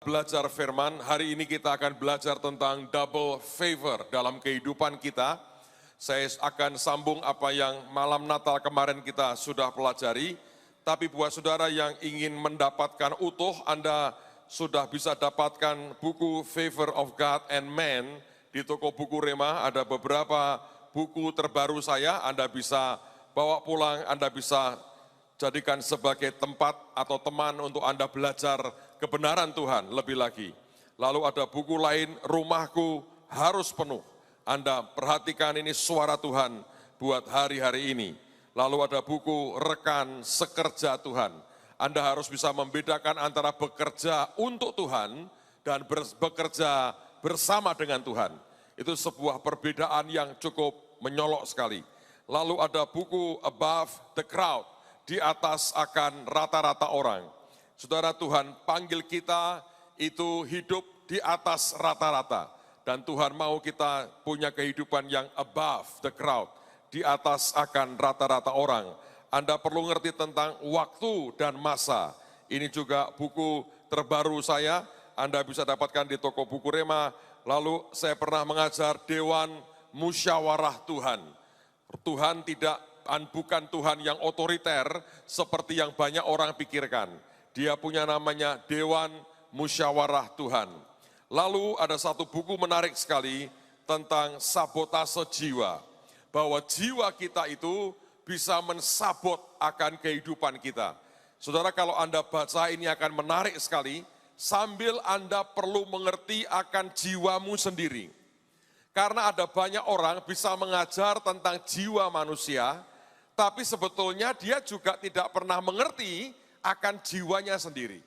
Belajar firman, hari ini kita akan belajar tentang double favor dalam kehidupan kita. Saya akan sambung apa yang malam Natal kemarin kita sudah pelajari. Tapi buat saudara yang ingin mendapatkan utuh, Anda sudah bisa dapatkan buku Favor of God and Man di toko buku Rema. Ada beberapa buku terbaru saya, Anda bisa bawa pulang, Anda bisa jadikan sebagai tempat atau teman untuk Anda belajar kebenaran Tuhan lebih lagi. Lalu ada buku lain, Rumahku Harus Penuh. Anda perhatikan ini suara Tuhan buat hari-hari ini. Lalu ada buku Rekan Sekerja Tuhan. Anda harus bisa membedakan antara bekerja untuk Tuhan dan bekerja bersama dengan Tuhan. Itu sebuah perbedaan yang cukup menyolok sekali. Lalu ada buku Above the Crowd, di atas akan rata-rata orang. Saudara, Tuhan panggil kita itu hidup di atas rata-rata. Dan Tuhan mau kita punya kehidupan yang above the crowd, di atas akan rata-rata orang. Anda perlu ngerti tentang waktu dan masa. Ini juga buku terbaru saya, Anda bisa dapatkan di toko buku Rema. Lalu saya pernah mengajar Dewan Musyawarah Tuhan. Tuhan bukan Tuhan yang otoriter seperti yang banyak orang pikirkan. Dia punya namanya Dewan Musyawarah Tuhan. Lalu ada satu buku menarik sekali tentang sabotase jiwa. Bahwa jiwa kita itu bisa mensabot akan kehidupan kita. Saudara, kalau Anda baca ini akan menarik sekali, sambil Anda perlu mengerti akan jiwamu sendiri. Karena ada banyak orang bisa mengajar tentang jiwa manusia, tapi sebetulnya dia juga tidak pernah mengerti akan jiwanya sendiri.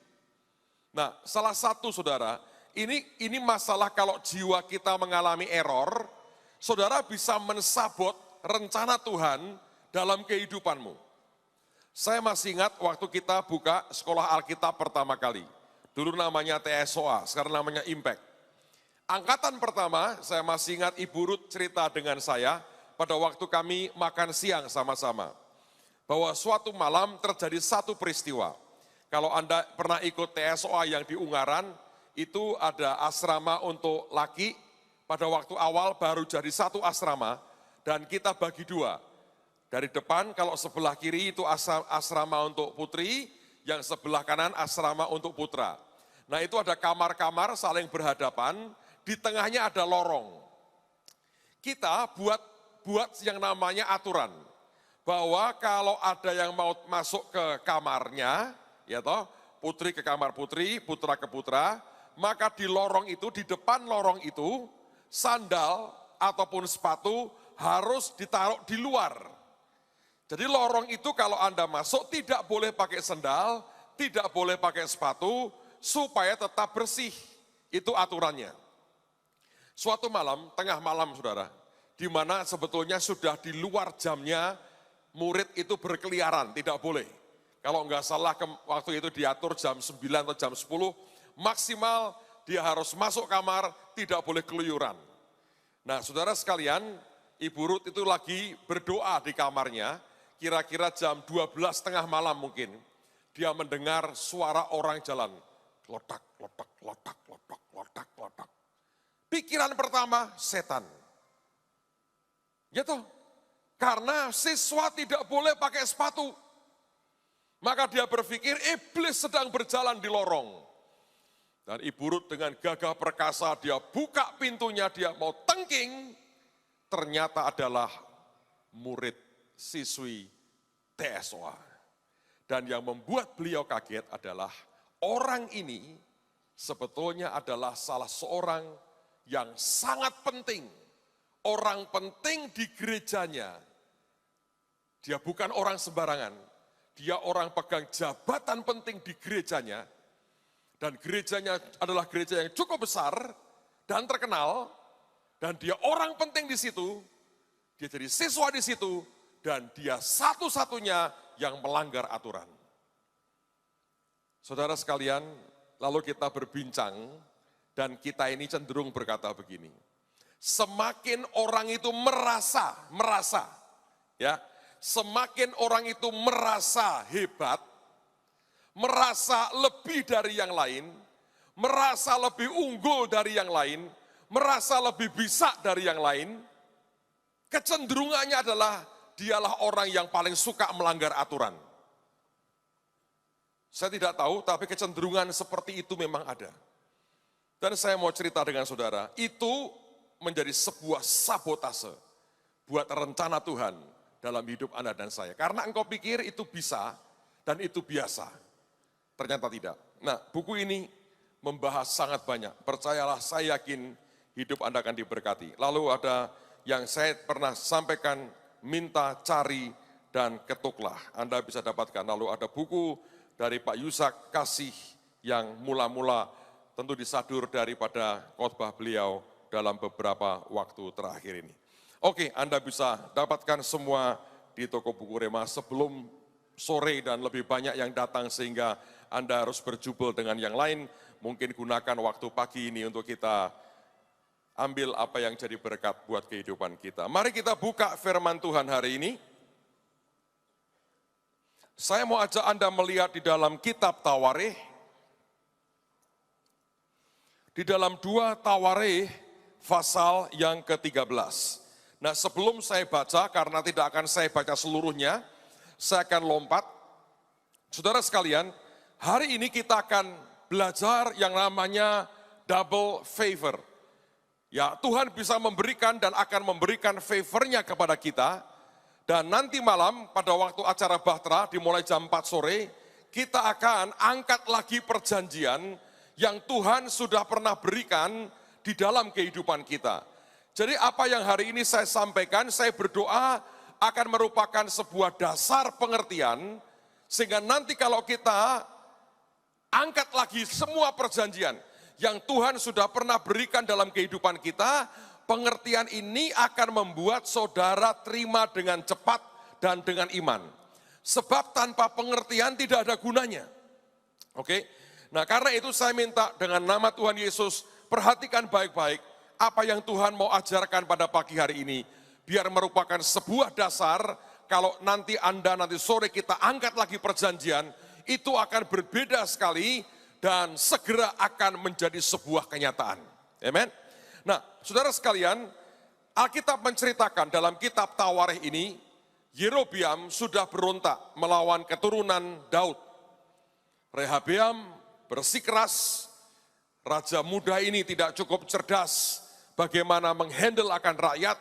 Nah, salah satu saudara, ini masalah kalau jiwa kita mengalami error, saudara bisa mensabot rencana Tuhan dalam kehidupanmu. Saya masih ingat waktu kita buka sekolah Alkitab pertama kali. Dulu namanya TSOA, sekarang namanya Impact. Angkatan pertama, saya masih ingat Ibu Ruth cerita dengan saya pada waktu kami makan siang sama-sama. Bahwa suatu malam terjadi satu peristiwa. Kalau Anda pernah ikut TSOA yang di Ungaran, itu ada asrama untuk laki, pada waktu awal baru jadi satu asrama, dan kita bagi dua. Dari depan, kalau sebelah kiri itu asrama untuk putri, yang sebelah kanan asrama untuk putra. Nah, itu ada kamar-kamar saling berhadapan, di tengahnya ada lorong. Kita buat yang namanya aturan, bahwa kalau ada yang mau masuk ke kamarnya, ya toh, putri ke kamar putri, putra ke putra, maka di lorong itu, di depan lorong itu, sandal ataupun sepatu harus ditaruh di luar. Jadi lorong itu kalau Anda masuk tidak boleh pakai sandal, tidak boleh pakai sepatu, supaya tetap bersih. Itu aturannya. Suatu malam, tengah malam saudara, di mana sebetulnya sudah di luar jamnya, murid itu berkeliaran, tidak boleh. Kalau enggak salah waktu itu diatur jam 9 atau jam 10, maksimal dia harus masuk kamar, tidak boleh keluyuran. Nah, saudara sekalian, Ibu Ruth itu lagi berdoa di kamarnya, kira-kira jam 12 tengah malam mungkin, dia mendengar suara orang jalan, lotak, lotak, lotak, lotak, lotak, lotak. Pikiran pertama, setan. Gitu. Karena siswa tidak boleh pakai sepatu. Maka dia berpikir iblis sedang berjalan di lorong. Dan Ibu Ruth dengan gagah perkasa dia buka pintunya, dia mau tengking. Ternyata adalah murid siswi TSOA. Dan yang membuat beliau kaget adalah orang ini sebetulnya adalah salah seorang yang sangat penting. Orang penting di gerejanya. Dia bukan orang sembarangan. Dia orang pegang jabatan penting di gerejanya. Dan gerejanya adalah gereja yang cukup besar dan terkenal. Dan dia orang penting di situ. Dia jadi siswa di situ. Dan dia satu-satunya yang melanggar aturan. Saudara sekalian, lalu kita berbincang. Dan kita ini cenderung berkata begini. Semakin orang itu merasa, ya, semakin orang itu merasa hebat, merasa lebih dari yang lain, merasa lebih unggul dari yang lain, merasa lebih bisa dari yang lain, kecenderungannya adalah dialah orang yang paling suka melanggar aturan. Saya tidak tahu, tapi kecenderungan seperti itu memang ada. Dan saya mau cerita dengan saudara, itu menjadi sebuah sabotase buat rencana Tuhan dalam hidup Anda dan saya. Karena engkau pikir itu bisa dan itu biasa. Ternyata tidak. Nah, buku ini membahas sangat banyak. Percayalah, saya yakin hidup Anda akan diberkati. Lalu ada yang saya pernah sampaikan, minta, cari, dan ketuklah. Anda bisa dapatkan. Lalu ada buku dari Pak Yusak, Kasih, yang mula-mula tentu disadur daripada khotbah beliau dalam beberapa waktu terakhir ini. Oke, Anda bisa dapatkan semua di toko buku Rema sebelum sore dan lebih banyak yang datang sehingga Anda harus berjubel dengan yang lain. Mungkin gunakan waktu pagi ini untuk kita ambil apa yang jadi berkat buat kehidupan kita. Mari kita buka firman Tuhan hari ini. Saya mau ajak Anda melihat di dalam kitab Tawarikh. Di dalam 2 Tawarikh pasal yang ke-13. Nah, sebelum saya baca, karena tidak akan saya baca seluruhnya, saya akan lompat. Saudara sekalian, hari ini kita akan belajar yang namanya double favor. Ya, Tuhan bisa memberikan dan akan memberikan favor-Nya kepada kita. Dan nanti malam pada waktu acara Bahtera dimulai jam 4 sore, kita akan angkat lagi perjanjian yang Tuhan sudah pernah berikan di dalam kehidupan kita. Jadi apa yang hari ini saya sampaikan, saya berdoa akan merupakan sebuah dasar pengertian, sehingga nanti kalau kita angkat lagi semua perjanjian yang Tuhan sudah pernah berikan dalam kehidupan kita, pengertian ini akan membuat saudara terima dengan cepat dan dengan iman. Sebab tanpa pengertian tidak ada gunanya. Oke? Nah, karena itu saya minta dengan nama Tuhan Yesus, perhatikan baik-baik apa yang Tuhan mau ajarkan pada pagi hari ini. Biar merupakan sebuah dasar, kalau nanti sore kita angkat lagi perjanjian, itu akan berbeda sekali dan segera akan menjadi sebuah kenyataan. Amen. Nah, saudara sekalian, Alkitab menceritakan dalam kitab Tawarikh ini, Yerobeam sudah berontak melawan keturunan Daud. Rehabeam bersikeras, raja muda ini tidak cukup cerdas bagaimana menghandle akan rakyat,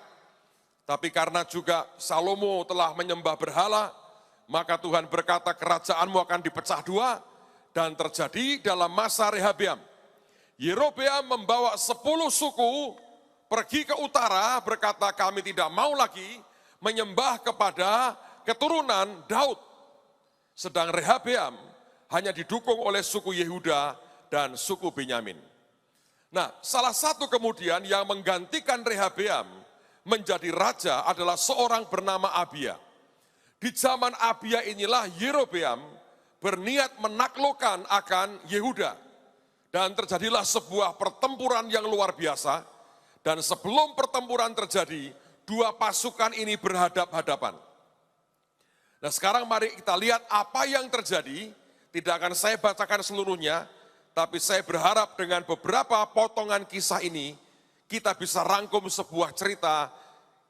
tapi karena juga Salomo telah menyembah berhala, maka Tuhan berkata kerajaanmu akan dipecah dua, dan terjadi dalam masa Rehabeam. Yerobeam membawa 10 suku pergi ke utara, berkata kami tidak mau lagi menyembah kepada keturunan Daud. Sedang Rehabeam hanya didukung oleh suku Yehuda dan suku Benyamin. Nah, salah satu kemudian yang menggantikan Rehabeam menjadi raja adalah seorang bernama Abia. Di zaman Abia inilah Yerobeam berniat menaklukkan akan Yehuda. Dan terjadilah sebuah pertempuran yang luar biasa. Dan sebelum pertempuran terjadi, 2 pasukan ini berhadap-hadapan. Nah, sekarang mari kita lihat apa yang terjadi. Tidak akan saya bacakan seluruhnya, tapi saya berharap dengan beberapa potongan kisah ini, kita bisa rangkum sebuah cerita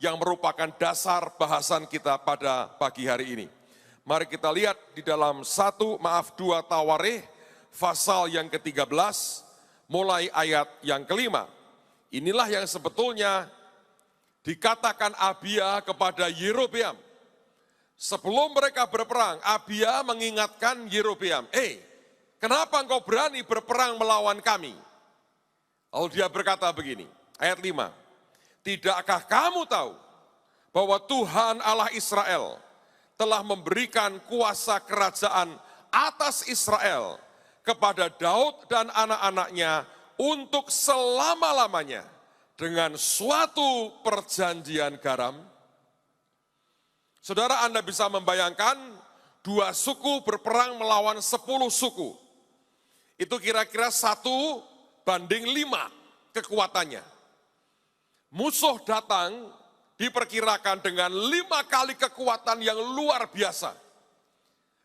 yang merupakan dasar bahasan kita pada pagi hari ini. Mari kita lihat di dalam 2 Tawarikh, pasal yang ke-13, mulai ayat yang ke-5. Inilah yang sebetulnya dikatakan Abia kepada Yerobeam. Sebelum mereka berperang, Abia mengingatkan Yerobeam, kenapa engkau berani berperang melawan kami? Lalu dia berkata begini, ayat 5, tidakkah kamu tahu bahwa Tuhan Allah Israel telah memberikan kuasa kerajaan atas Israel kepada Daud dan anak-anaknya untuk selama-lamanya dengan suatu perjanjian garam? Saudara, Anda bisa membayangkan 2 suku berperang melawan 10 suku. Itu kira-kira 1 banding 5 kekuatannya. Musuh datang diperkirakan dengan 5 kali kekuatan yang luar biasa.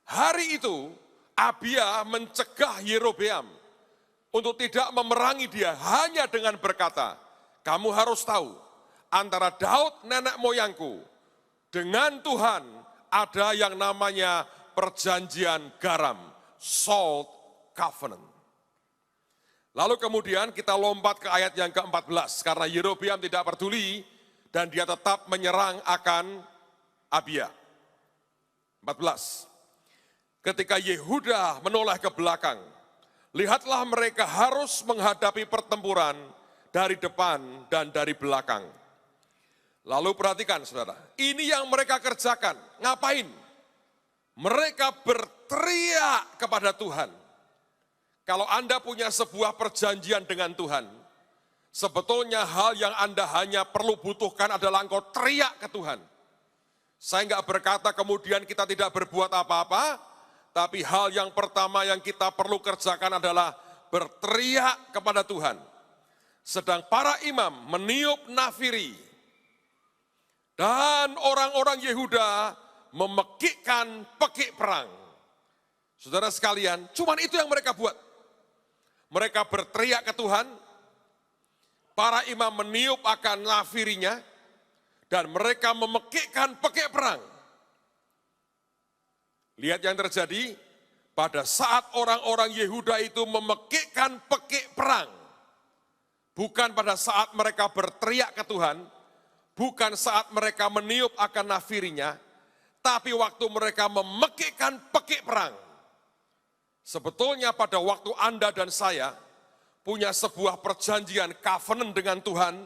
Hari itu Abia mencegah Yerobeam untuk tidak memerangi dia hanya dengan berkata, kamu harus tahu, antara Daud nenek moyangku dengan Tuhan ada yang namanya perjanjian garam, salt covenant. Lalu kemudian kita lompat ke ayat yang ke-14, karena Yerobeam tidak peduli dan dia tetap menyerang akan Abia. 14. Ketika Yehuda menoleh ke belakang, lihatlah mereka harus menghadapi pertempuran dari depan dan dari belakang. Lalu perhatikan saudara, ini yang mereka kerjakan. Ngapain? Mereka berteriak kepada Tuhan. Kalau Anda punya sebuah perjanjian dengan Tuhan, sebetulnya hal yang Anda hanya perlu butuhkan adalah engkau teriak ke Tuhan. Saya enggak berkata kemudian kita tidak berbuat apa-apa, tapi hal yang pertama yang kita perlu kerjakan adalah berteriak kepada Tuhan. Sedang para imam meniup nafiri, dan orang-orang Yehuda memekikkan pekik perang. Saudara sekalian, cuman itu yang mereka buat. Mereka berteriak ke Tuhan, para imam meniup akan nafirinya, dan mereka memekikkan pekik perang. Lihat yang terjadi, pada saat orang-orang Yehuda itu memekikkan pekik perang, bukan pada saat mereka berteriak ke Tuhan, bukan saat mereka meniup akan nafirinya, tapi waktu mereka memekikkan pekik perang. Sebetulnya pada waktu Anda dan saya punya sebuah perjanjian covenant dengan Tuhan,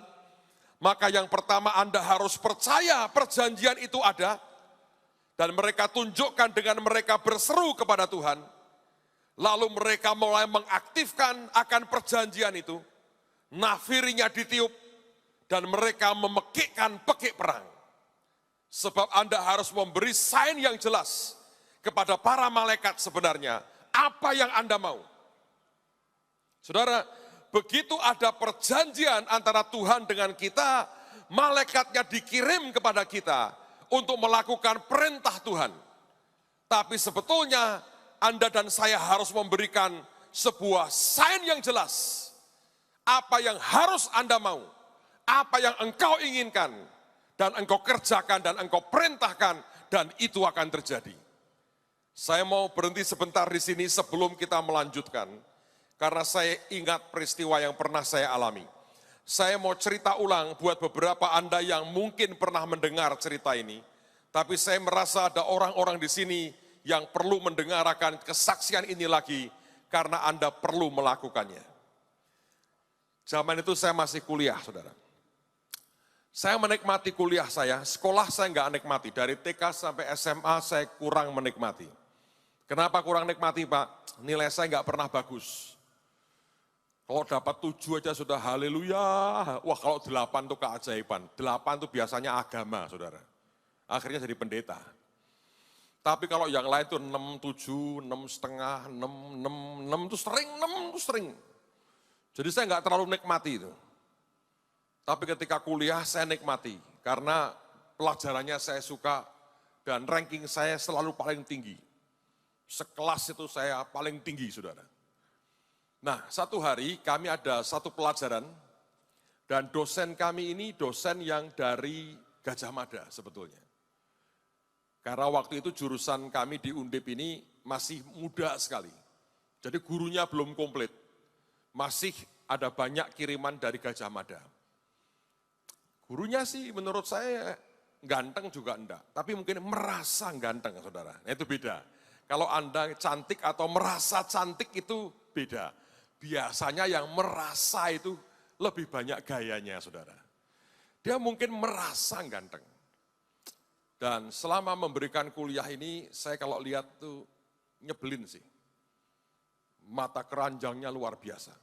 maka yang pertama Anda harus percaya perjanjian itu ada, dan mereka tunjukkan dengan mereka berseru kepada Tuhan, lalu mereka mulai mengaktifkan akan perjanjian itu, nafirinya ditiup, dan mereka memekikkan pekik perang. Sebab Anda harus memberi sign yang jelas kepada para malaikat sebenarnya, apa yang Anda mau. Saudara, begitu ada perjanjian antara Tuhan dengan kita, malaikatnya dikirim kepada kita untuk melakukan perintah Tuhan. Tapi sebetulnya Anda dan saya harus memberikan sebuah sign yang jelas. Apa yang harus Anda mau, apa yang engkau inginkan, dan engkau kerjakan, dan engkau perintahkan, dan itu akan terjadi. Saya mau berhenti sebentar di sini sebelum kita melanjutkan, karena saya ingat peristiwa yang pernah saya alami. Saya mau cerita ulang buat beberapa Anda yang mungkin pernah mendengar cerita ini, tapi saya merasa ada orang-orang di sini yang perlu mendengarkan kesaksian ini lagi, karena Anda perlu melakukannya. Zaman itu saya masih kuliah, saudara. Saya menikmati kuliah saya, sekolah saya nggak nikmati. Dari TK sampai SMA saya kurang menikmati. Kenapa kurang nikmati, Pak? Nilai saya nggak pernah bagus. Kalau dapat 7 aja sudah haleluya. Wah, kalau 8 itu keajaiban. 8 itu biasanya agama, saudara. Akhirnya jadi pendeta. Tapi kalau yang lain itu 6, 7, 6 setengah, 6 itu sering, 6 itu sering. Jadi saya nggak terlalu nikmati itu. Tapi ketika kuliah saya nikmati, karena pelajarannya saya suka dan ranking saya selalu paling tinggi. Sekelas itu saya paling tinggi, saudara. Nah, satu hari kami ada satu pelajaran, dan dosen kami ini dosen yang dari Gajah Mada sebetulnya. Karena waktu itu jurusan kami di Undip ini masih muda sekali. Jadi gurunya belum komplit. Masih ada banyak kiriman dari Gajah Mada. Gurunya sih menurut saya ganteng juga enggak, tapi mungkin merasa ganteng, saudara. Nah, itu beda. Kalau Anda cantik atau merasa cantik itu beda. Biasanya yang merasa itu lebih banyak gayanya, saudara. Dia mungkin merasa ganteng. Dan selama memberikan kuliah ini, saya kalau lihat tuh nyebelin sih. Mata keranjangnya luar biasa.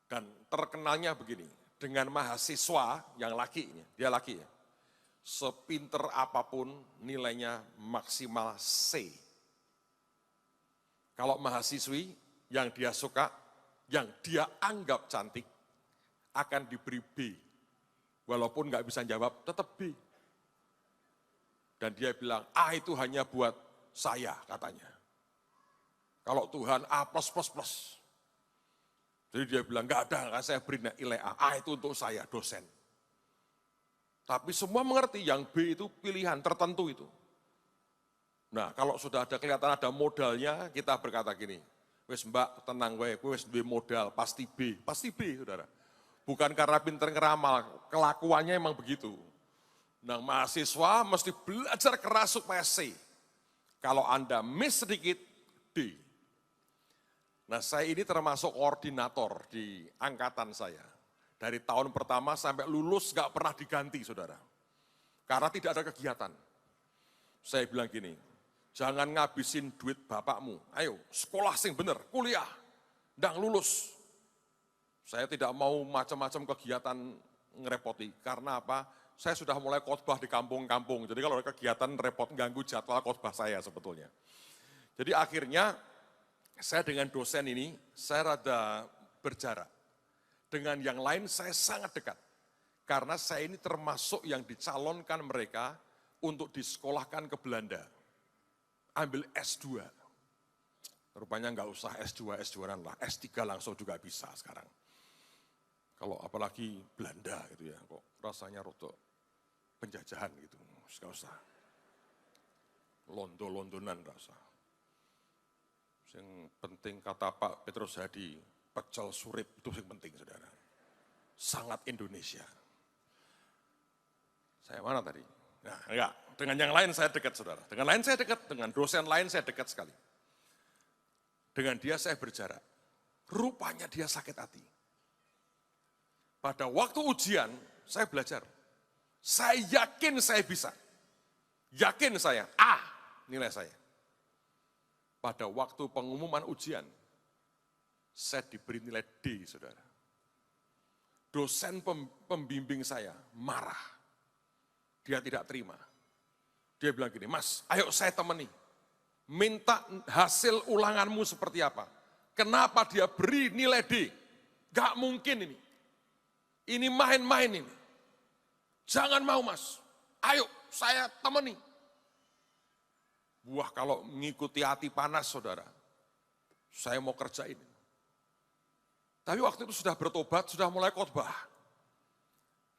Dan terkenalnya begini, dengan mahasiswa yang laki, dia laki ya, sepinter apapun nilainya maksimal C. Kalau mahasiswi yang dia suka, yang dia anggap cantik, akan diberi B. Walaupun nggak bisa jawab, tetap B. Dan dia bilang, A itu hanya buat saya, katanya. Kalau Tuhan A+++. Jadi dia bilang, enggak ada, kan saya beri nilai A. A itu untuk saya, dosen. Tapi semua mengerti yang B itu pilihan tertentu itu. Nah, kalau sudah ada kelihatan ada modalnya, kita berkata gini, wes mbak tenang gue, wes duwe modal, pasti B, saudara. Bukan karena pinter ngeramal, kelakuannya emang begitu. Nah, mahasiswa mesti belajar keras supaya C. Kalau Anda miss sedikit, D. Nah, saya ini termasuk koordinator di angkatan saya. Dari tahun pertama sampai lulus gak pernah diganti, saudara. Karena tidak ada kegiatan. Saya bilang gini, jangan ngabisin duit bapakmu. Ayo, sekolah sing bener, kuliah, ndang lulus. Saya tidak mau macam-macam kegiatan ngerepoti. Karena apa? Saya sudah mulai khotbah di kampung-kampung. Jadi kalau ada kegiatan repot, ganggu jadwal khotbah saya sebetulnya. Jadi akhirnya, saya dengan dosen ini, saya rada berjarak. Dengan yang lain saya sangat dekat. Karena saya ini termasuk yang dicalonkan mereka untuk disekolahkan ke Belanda. Ambil S2. Rupanya nggak usah S2, S2-an lah. S3 langsung juga bisa sekarang. Kalau apalagi Belanda gitu ya, kok rasanya rotok penjajahan gitu. Nggak usah. Londo-londonan nggak usah. Yang penting kata Pak Petrus Hadi, pecel surip itu yang penting, saudara. Sangat Indonesia. Saya mana tadi? Nah, enggak. Dengan yang lain saya dekat, saudara. Dengan lain saya dekat, dengan dosen lain saya dekat sekali. Dengan dia saya berjarak. Rupanya dia sakit hati. Pada waktu ujian, saya belajar. Saya yakin saya bisa. Yakin saya, A nilai saya. Pada waktu pengumuman ujian, saya diberi nilai D, saudara. Dosen pembimbing saya marah. Dia tidak terima. Dia bilang gini, Mas, ayo saya temani. Minta hasil ulanganmu seperti apa. Kenapa dia beri nilai D? Gak mungkin ini. Ini main-main ini. Jangan mau, Mas. Ayo saya temani. Wah, kalau mengikuti hati panas, saudara. Saya mau kerjain. Tapi waktu itu sudah bertobat, sudah mulai khotbah.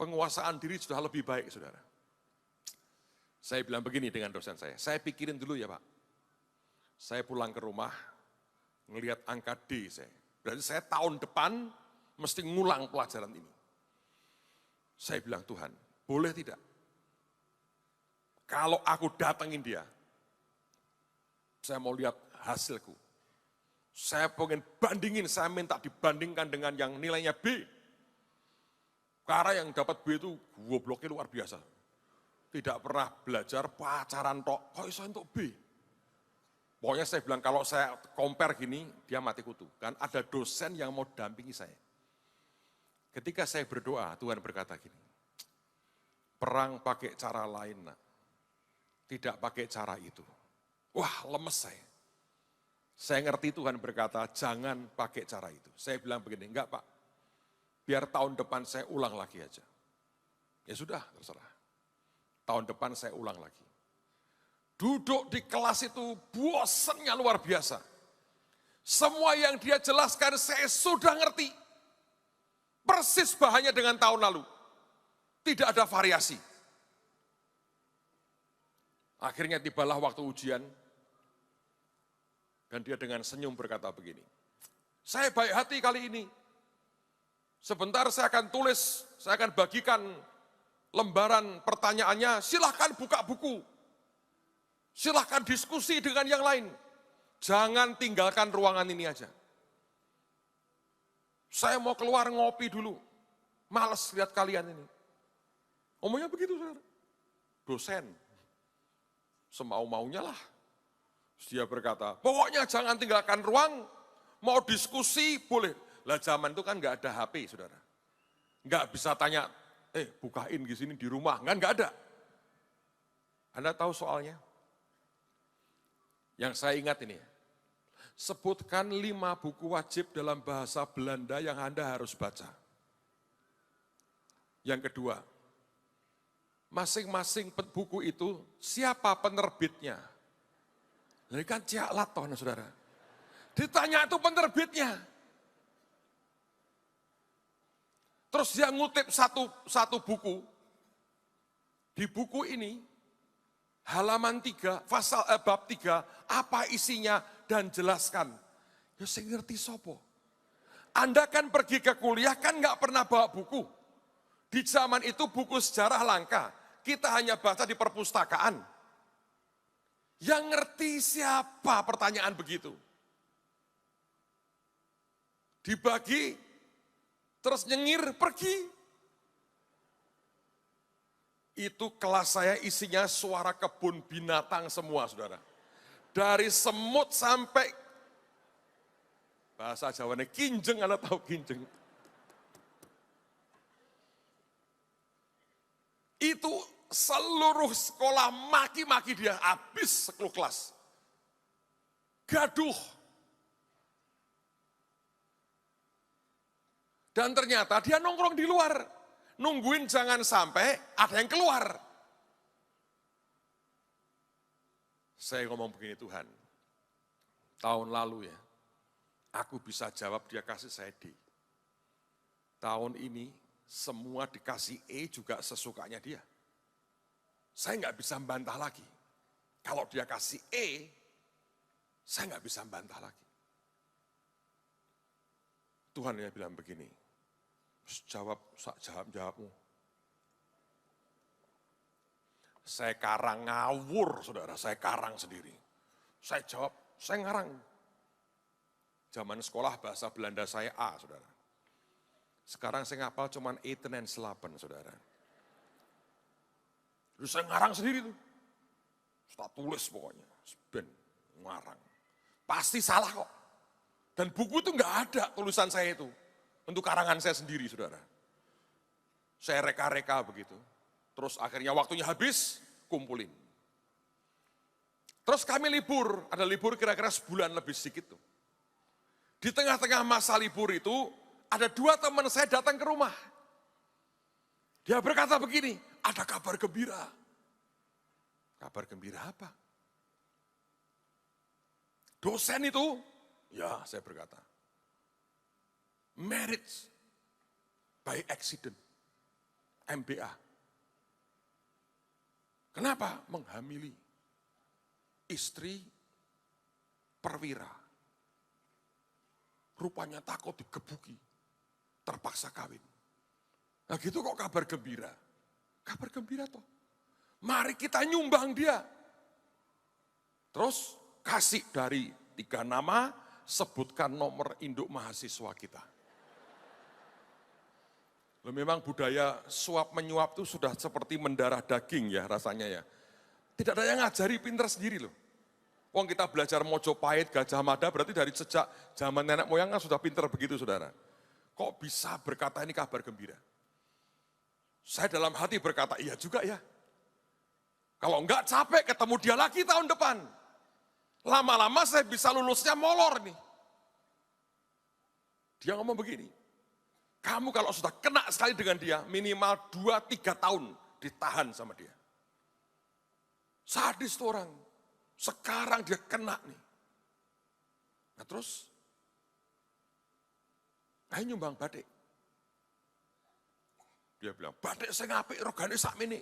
Penguasaan diri sudah lebih baik, saudara. Saya bilang begini dengan dosen saya pikirin dulu ya Pak. Saya pulang ke rumah, ngelihat angka D saya. Berarti saya tahun depan mesti ngulang pelajaran ini. Saya bilang, Tuhan, boleh tidak? Kalau aku datengin dia, saya mau lihat hasilku. Saya pengen bandingin, saya minta dibandingkan dengan yang nilainya B. Karena yang dapat B itu gobloknya luar biasa. Tidak pernah belajar pacaran tok, kok bisa untuk B? Pokoknya saya bilang kalau saya compare gini, dia mati kutu. Kan ada dosen yang mau dampingi saya. Ketika saya berdoa, Tuhan berkata gini, perang pakai cara lain, nak. Tidak pakai cara itu. Wah, lemes saya. Saya ngerti Tuhan berkata, jangan pakai cara itu. Saya bilang begini, enggak Pak, biar tahun depan saya ulang lagi aja. Ya sudah, terserah. Tahun depan saya ulang lagi. Duduk di kelas itu bosannya luar biasa. Semua yang dia jelaskan saya sudah ngerti. Persis bahannya dengan tahun lalu. Tidak ada variasi. Akhirnya tibalah waktu ujian. Dan dia dengan senyum berkata begini, saya baik hati kali ini. Sebentar saya akan tulis, saya akan bagikan lembaran pertanyaannya, silahkan buka buku. Silahkan diskusi dengan yang lain. Jangan tinggalkan ruangan ini aja. Saya mau keluar ngopi dulu. Males lihat kalian ini. Ngomongnya begitu, saudara. Dosen. Semau-maunya lah. Dia berkata, pokoknya jangan tinggalkan ruang, mau diskusi boleh. Lah zaman itu kan nggak ada HP, saudara. Nggak bisa tanya, bukain di sini di rumah, nggak ada. Anda tahu soalnya? Yang saya ingat ini, sebutkan 5 buku wajib dalam bahasa Belanda yang Anda harus baca. Yang kedua, masing-masing buku itu siapa penerbitnya? Ini kan ciak laton, saudara. Ditanya itu penerbitnya. Terus dia ngutip satu buku. Di buku ini, halaman 3, bab 3, apa isinya dan jelaskan. Ya saya ngerti sopo. Anda kan pergi ke kuliah kan nggak pernah bawa buku. Di zaman itu buku sejarah langka. Kita hanya baca di perpustakaan. Yang ngerti siapa pertanyaan begitu? Dibagi, terus nyengir, pergi. Itu kelas saya isinya suara kebun binatang semua, saudara. Dari semut sampai, bahasa Jawanya kinjeng, Anda tahu kinjeng. Itu seluruh sekolah maki-maki dia, habis seluruh kelas. Gaduh. Dan ternyata dia nongkrong di luar. Nungguin jangan sampai ada yang keluar. Saya ngomong begini, Tuhan, tahun lalu ya, aku bisa jawab dia kasih saya D. Tahun ini semua dikasih E juga sesukanya dia. Saya nggak bisa membantah lagi. Kalau dia kasih E, saya nggak bisa membantah lagi. Tuhan yang bilang begini, jawabmu. Saya karang ngawur, saudara, saya karang sendiri. Saya jawab, saya ngarang. Zaman sekolah bahasa Belanda saya A, saudara. Sekarang saya ngapal cuman eten en slapen, saudara. Terus saya ngarang sendiri tuh. Saya tulis pokoknya, ben ngarang. Pasti salah kok. Dan buku itu nggak ada tulisan saya itu. Untuk karangan saya sendiri, saudara. Saya reka-reka begitu. Terus akhirnya waktunya habis, kumpulin. Terus kami libur, ada libur kira-kira sebulan lebih sedikit tuh. Di tengah-tengah masa libur itu, ada 2 teman saya datang ke rumah. Dia berkata begini, ada kabar gembira. Kabar gembira apa? Dosen itu, ya saya berkata, marriage by accident, MBA. Kenapa? Menghamili istri perwira. Rupanya takut digebuki, terpaksa kawin. Nah gitu kok kabar gembira. Kabar gembira toh. Mari kita nyumbang dia. Terus kasih dari 3 nama, sebutkan nomor induk mahasiswa kita. Memang budaya suap menyuap itu sudah seperti mendarah daging ya rasanya ya. Tidak ada yang ngajari, pinter sendiri loh. Wong kita belajar Mojopahit, Gajah Mada berarti dari sejak zaman nenek moyang kan sudah pinter begitu, saudara. Kok bisa berkata ini kabar gembira? Saya dalam hati berkata, iya juga ya. Kalau enggak capek ketemu dia lagi tahun depan. Lama-lama saya bisa lulusnya molor nih. Dia ngomong begini, kamu kalau sudah kena sekali dengan dia, minimal 2-3 tahun ditahan sama dia. Sadis tuh orang. Sekarang dia kena nih. Nah terus, ayo nyumbang batik. Dia bilang, batik saya ngapik, rogane sakmene.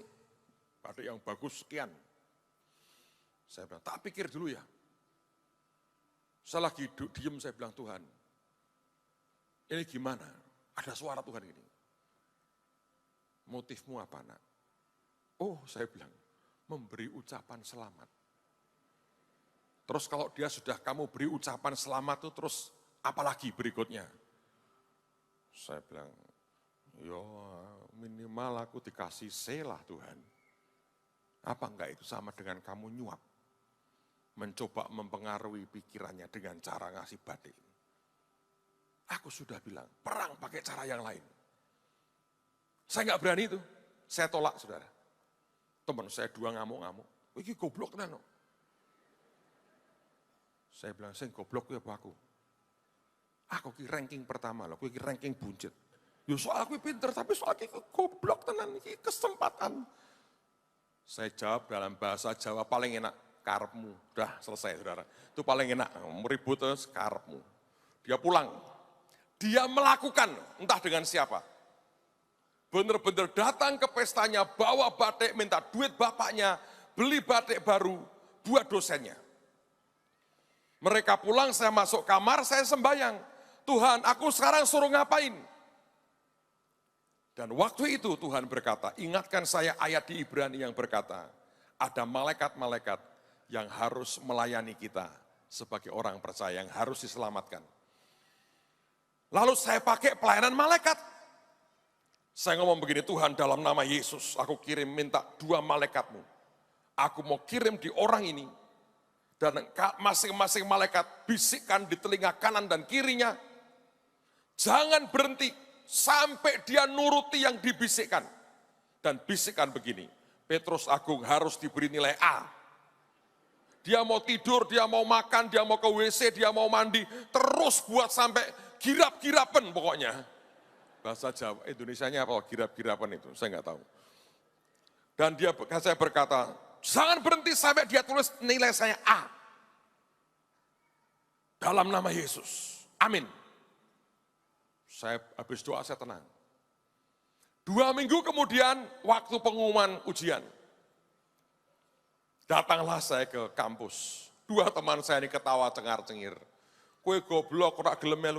Batik yang bagus sekian. Saya bilang, tak pikir dulu ya. Saya lagi diem, saya bilang, Tuhan, ini gimana? Ada suara Tuhan ini. Motifmu apa, nak? Oh, saya bilang, memberi ucapan selamat. Terus kalau dia sudah kamu beri ucapan selamat itu, terus apalagi berikutnya? Saya bilang, yo minimal aku dikasih C lah Tuhan. Apa enggak itu sama dengan kamu nyuap? Mencoba mempengaruhi pikirannya dengan cara ngasih batik. Aku sudah bilang, perang pakai cara yang lain. Saya nggak berani itu, saya tolak saudara. Teman saya 2 ngamuk-ngamuk, ini goblok tenan. Saya bilang, saya goblok ya Pak aku. Aku ki ranking pertama loh, aku ki ranking buncit. Yo soal aku pinter, tapi soal aku goblok tenan, ini kesempatan. Saya jawab dalam bahasa Jawa paling enak, karepmu. Udah selesai saudara, itu paling enak, meribut terus karepmu. Dia pulang. Dia melakukan, entah dengan siapa. benar-benar datang ke pestanya, bawa batik, minta duit bapaknya, beli batik baru buat dosennya. Mereka pulang, saya masuk kamar, saya sembahyang. Tuhan, aku sekarang suruh ngapain? Dan waktu itu Tuhan berkata, ingatkan saya ayat di Ibrani yang berkata, ada malaikat-malaikat yang harus melayani kita sebagai orang percaya, yang harus diselamatkan. Lalu saya pakai pelayanan malaikat. Saya ngomong begini, Tuhan dalam nama Yesus, aku kirim minta 2 malaikatmu. Aku mau kirim di orang ini. Dan masing-masing malaikat bisikkan di telinga kanan dan kirinya. Jangan berhenti sampai dia nuruti yang dibisikkan. Dan bisikkan begini, Petrus Agung harus diberi nilai A. Dia mau tidur, dia mau makan, dia mau ke WC, dia mau mandi. Terus buat sampai girap-girapan pokoknya. Bahasa Jawa, Indonesianya apa? Girap-girapan itu, saya nggak tahu. Dan saya berkata, jangan berhenti sampai dia tulis nilai saya A. Dalam nama Yesus, amin. Saya habis doa, saya tenang. 2 minggu kemudian, waktu pengumuman ujian. Datanglah saya ke kampus. 2 teman saya ini ketawa cengar-cengir. Kue goblok, ora gelem melu